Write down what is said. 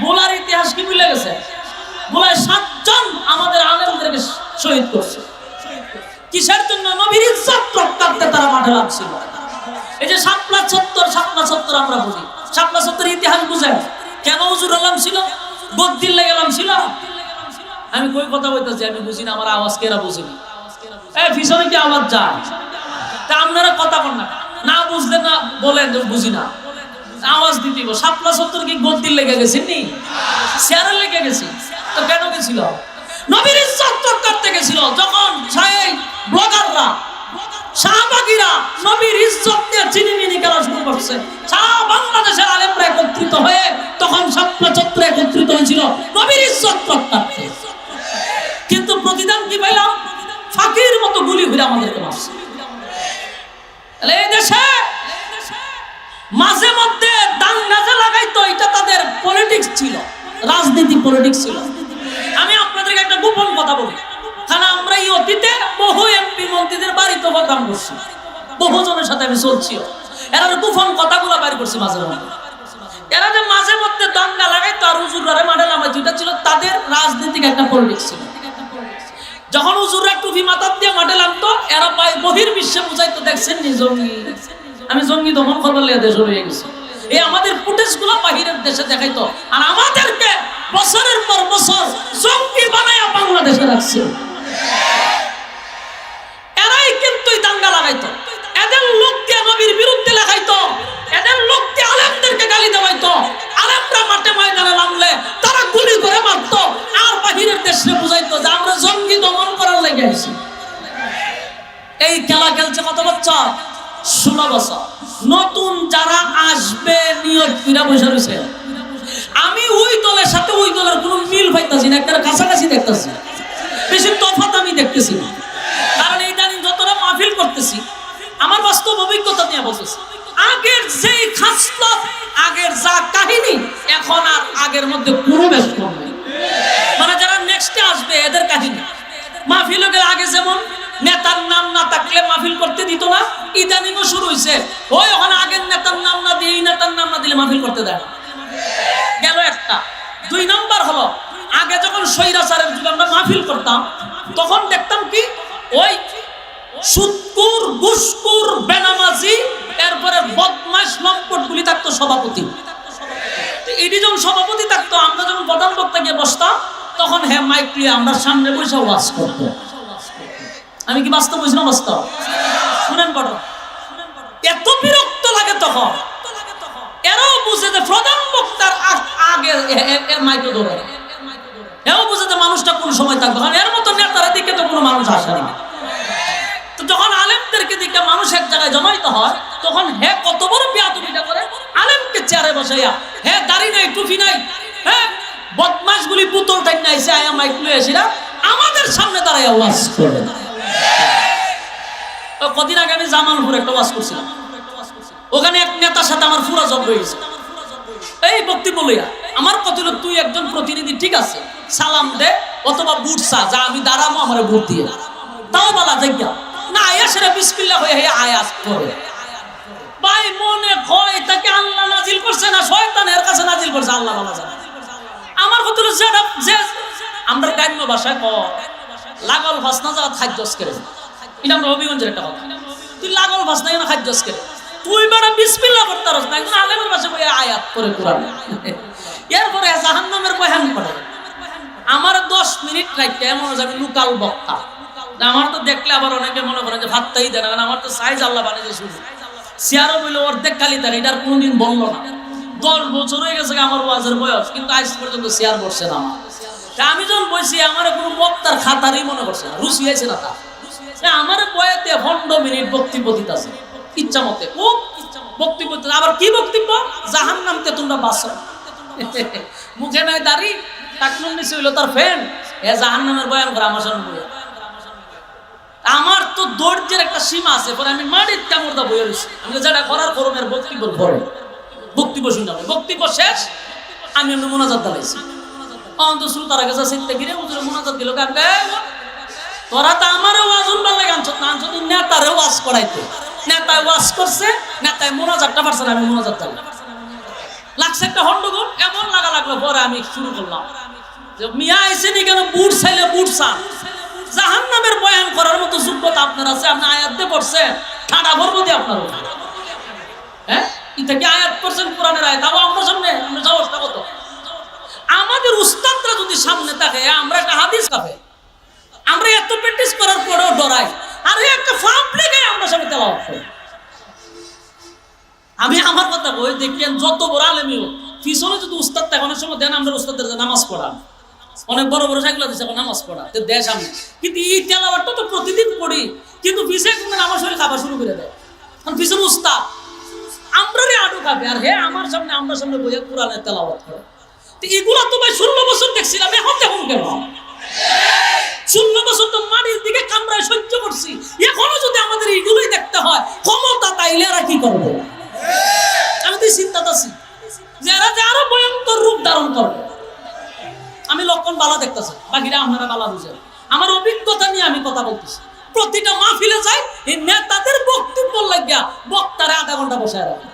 ভোলার ইতিহাস কি ভুলে গেছে? ভোলায় 7 জন আমাদের আলেমদেরকে শহীদ করছে। কিসের জন্য? নবীর ইজ্জত রক্ষার্থে তারা মাঠে নামছিল। এই যে শাপলা চত্বর আমরা বুঝি, শাপলা চত্বরের ইতিহাস বুঝেন? কেন হুজুর আলম ছিল? গদ্দির লেগে গেলাম ছিল। আমি কই কথা বলতেছি আমি বুঝি না, আমার আওয়াজ কেরা বুঝিনি। এই পিছনে কি আওয়াজ যায়? তা আপনারা কথা বল না, না বুঝলে না বলেন যে বুঝি না, আওয়াজ দিতে হবে। শাপলা চত্বর কি গদ্দির লেগে গেছেন নি? চেয়ারে লেগে গেছি। তো কেন গেছিল? নবীর ইজ্জত রক্ষার্থে গেছিল। যখন ব্লগাররা শাহবাগীরা নবীর ইজ্জত নিয়ে চিনিমিনি খেলা শুরু করছে, সারা বাংলাদেশের আলেমরা একত্রিত হয়ে তখন শাপলা চত্বরে একত্রিত হয়েছিল নবীর ইজ্জত রক্ষার্থে। কিন্তু প্রতিদান কি পাইলাম? ফাঁকির মতো গুলি ঘুরে আমাদেরকে মারছে। এই দেশে মাঝে মধ্যে দাঙ্গা যে লাগাইতো, এটা তাদের পলিটিক্স ছিল, রাজনীতি পলিটিক্স ছিল। আমি আপনাদেরকে একটা গোপন কথা বলি, কারণ আমরা এই অতীতে বহু এমপি মন্ত্রীদের বাড়িতে বদনাম করছি, বহুজনের সাথে আমি চলছি, এরা গোপন কথাগুলো বাইর করছি মাঝে মধ্যে। এরা যে মাঝে মধ্যে দাঙ্গা লাগাইতো আর হুজুররা মাঠে নামাইতো, এটা ছিল তাদের রাজনীতিক একটা পলিটিক্স ছিল। যখন হুজুররা টুপি মাথার দিয়ে মাঠে নামতো, এরা বহির বিশ্বে বুঝাইতো, দেখছেন নি জঙ্গি, আমি জঙ্গি দমন করবার লেগে দেশ হয়ে গেছি। এই আমাদের ফুটেজ গুলো বাহিরের দেশে দেখাইতো, আর আমাদেরকে বছরের পর বছর জঙ্গি বানায়া বাংলাদেশে রাখছে। এরাই কিন্তু দাঙ্গা লাগাইতো, এদের লোককে নবীর বিরুদ্ধে লাগাইতো, এদের লোককে আলেমদেরকে গালি দেওয়াইতো। আলেমরা মাঠে ময়দানে নামলে তারা গুলি করে মারতো, আর বাহিরের দেশে বুঝাইতো যে আমরা জঙ্গি দমন করার লেগে আছি। এই খেলা খেলছে কত বছর? 16 বছর। নতুন যারা আসবে নিয়ত ফিরা বসে রয়েছে। আমি ওই দলের সাথে ওই দলের কোনো মিল পাইতাছি না, একটা কাছাকাছি দেখতেছি, বেশি তফাৎ আমি দেখতেছি না। কারণ এই জানি যতটা মাহফিল করতেছি, আমার বাস্তব অভিজ্ঞতা নিয়ে বলতেছি, আগের যেই খাসলত, আগের যা কাহিনী, এখন আর আগের মধ্যে কোনো বেশ কম নেই। মানে যারা নেক্সটে আসবে এদের কাহিনী মাহফিল গেলে আগে যেমন নেতার নাম না থাকলে মাহফিল করতে দিত না, ইদানিংও শুরু হয়েছে ওই ওখানে আগের নেতার নাম না দিয়ে এই নেতার নাম না দিলে মাহফিল করতে দেয় না। গেল একটা। 2 নম্বর হলো, আগে যখন স্বৈরাচারের যুগে আমরা মাহফিল করতাম, তখন দেখতাম কি ওই সুদকুর, ঘুষকুর, বেনামাজি, এরপরে বদমাশ, লম্পটগুলি থাকতো সভাপতি। এটি যখন সভাপতি থাকতো, আমরা যখন প্রধান বক্তা গিয়ে বসতাম, তখন হ্যাঁ মাইক নিয়ে আমরা সামনে বসে ওয়াজ করতো। আমি কি বাস্তব বুঝলাম? বাস্তব শুনেন বড়, এত বিরক্ত লাগে তখন। এরাও বুঝে যে প্রধান বক্তার আগে মাইকে ধরে, এও বুঝে যে মানুষটা কোন সময় থাকবে, কারণ এর মতো নেতারা দিকে তো কোনো মানুষ আসে না। তো যখন আলেমদেরকে দিকে মানুষ এক জায়গায় জমাইত হয়, তখন হ্যাঁ কত বড় বেয়াদবিটা করে, আলেমকে চেয়ারে বসাইয়া, হ্যাঁ দাড়ি নাই, টুপি নাই, হ্যাঁ বদমাশগুলি পুতুল টাইম নাইছে, আয়া মাইক লয়ে এসেরা আমাদের সামনে দাঁড়াইয়া ওয়াজ করে। কদিন আগে আমি জামালপুর একটা ওয়াজ করছিলাম, ওখানে এক নেতার সাথে আমার পুরা জব হয়েছে। এই বক্তব্য লইয়া আমার কত হলো, তুই একজন প্রতিনিধি, ঠিক আছে সালাম দে অথবা বুট চা, যা আমি দাঁড়াবো আমার ভোট দিয়ে, তাও বলা জায়গা না, আয়া সেটা বিসমিল্লাহ হয়ে আয়াত করে। ভাই মনে হয় তাকে আল্লাহ নাজিল করছে না শয়তানের কাছে নাজিল করছে, আল্লাহ বলা যায়। আমার কত হলো যে আমরা গ্রাম্য ভাষায় লাগল ভাসনা যা খাদ্যস করে, এটা আমরা হবিগঞ্জের একটা কথা। তুই লাগল ভাসনা কেন খাদ্যস করে, তুই বেটা বিসমিল্লাহ করতে পারছ না, একজন আলেমের ভাষায় বই আয়াত করে কোরআন। এরপরে জাহান্নামের বয়ান করে। আমার 10 মিনিট রাখতে এমন আমি লোকাল বক্তা, আমার তো দেখলে আবার অনেকে মনে করে যে ভাতটাই দেয় না, আমার তো সাইজ আল্লাহ বানিয়েছে শুধু। চেয়ারও বললো অর্ধেক খালি থাকে, এটা আর কোনোদিন বললো না। 10 বছর হয়ে গেছে আমার ওয়াজের বয়স, কিন্তু আজ পর্যন্ত চেয়ার বসছে না আমার। আমি যখন বসি আমার কোনো বক্তার খাতারই মনে করছে না, রুচি হয়েছে না তা। আমার বয়াতে 15 মিনিট বক্তব্য দিতে আছে ইচ্ছা মতে, ও বক্তব্য। আবার কি বক্তব্য? জাহান্নামকে তোমরা বাঁচো। মুখে নাই দাড়ি, টাকনুন নিচে হইলো তার ফ্যান, এ জাহান্নামের বয়ান করে আমার সামনে বইয়া। আমার তো ধৈর্যের একটা সীমা আছে, পরে আমি মাটির কামড়টা বইয়ে রয়েছি। আমি যেটা করার করমের বক্তব্য করে বক্তব্য শুনলাম, বক্তব্য শেষ আমি এমনি মোনাজাত দাঁড়াইছি। অন্ত শ্রোতারা গেছে সিটতে গিরে হুজুরে মোনাজাত দিল, তোরা তো আমারও ওয়াজ উনবার লাগে আনছত না, আনছত নেতারে ওয়াজ করাইতে। নেতায় ওয়াজ করছে, নেতায় মোনাজাতটা পারছে না, আমি মোনাজাত দাঁড়াই। লাগছে একটা হন্ডগোল, এমন লাগা লাগলো। পরে আমি শুরু করলাম যে মিয়া আইসেনি কেন, বুট চাইলে বুট চান। জাহান্নামের বয়ান করার মতো যোগ্যতা আপনার আছে? আপনি আয়াত দিয়ে পড়ছেন, ঠাডা ভরবো দিয়ে আপনার। হ্যাঁ, এটা কি আয়াত পড়ছেন কোরআনের আয়াত? আবার আমরা সামনে, আমরা সাহসটা কত? আমাদের উস্তাদরা যদি সামনে থাকে, আমরা একটা হাদিস কাফে, আমরা এত প্র্যাকটিস করার পরেও ডরাই, আর একটা পাবলিকে আমরা সামনে তেলাওয়াত করি। আমি আমার কথা বই দেখেন, যত বড় আলেমিও পিছনে যদি উস্তাদ থাকে, অনেক সময় দেন আমরা উস্তাদের নামাজ পড়া, অনেক বড় বড় সাইকেল দিচ্ছে নামাজ পড়া দেয় সামনে, কিন্তু এই তেলাওয়াতটা তো প্রতিদিন পড়ি, কিন্তু পিছিয়ে কিন্তু নামাজ শরীর খাবার শুরু করে দেয়। কারণ পিছনে উস্তাদ আমরারই আডু খাবে, আর হে আমার সামনে, আমরা সামনে বইয়া কোরআনের তেলাওয়াত করে। তো এগুলা তো ভাই 16 বছর দেখছিলাম, এখন দেখুন কেন? 16 বছর তো মাটির দিকে কামড়ায় সহ্য করছি, এখনো যদি আমাদের এইগুলোই দেখতে হয়, ক্ষমতা তাইলে এরা কি করবে? আমি তো চিন্তাতে আছি যে এরা যে আরো ভয়ঙ্কর রূপ ধারণ করবে। আমি লক্ষণ বালা দেখতেছি, বাকিরা আপনারা বালা বুঝেন। আমার অভিজ্ঞতা নিয়ে আমি কথা বলতেছি। প্রতিটা মাহফিলে যাই, এই নেতাদের বক্তব্য লাগিয়া বক্তারা আধা ঘন্টা বসায় রাখে।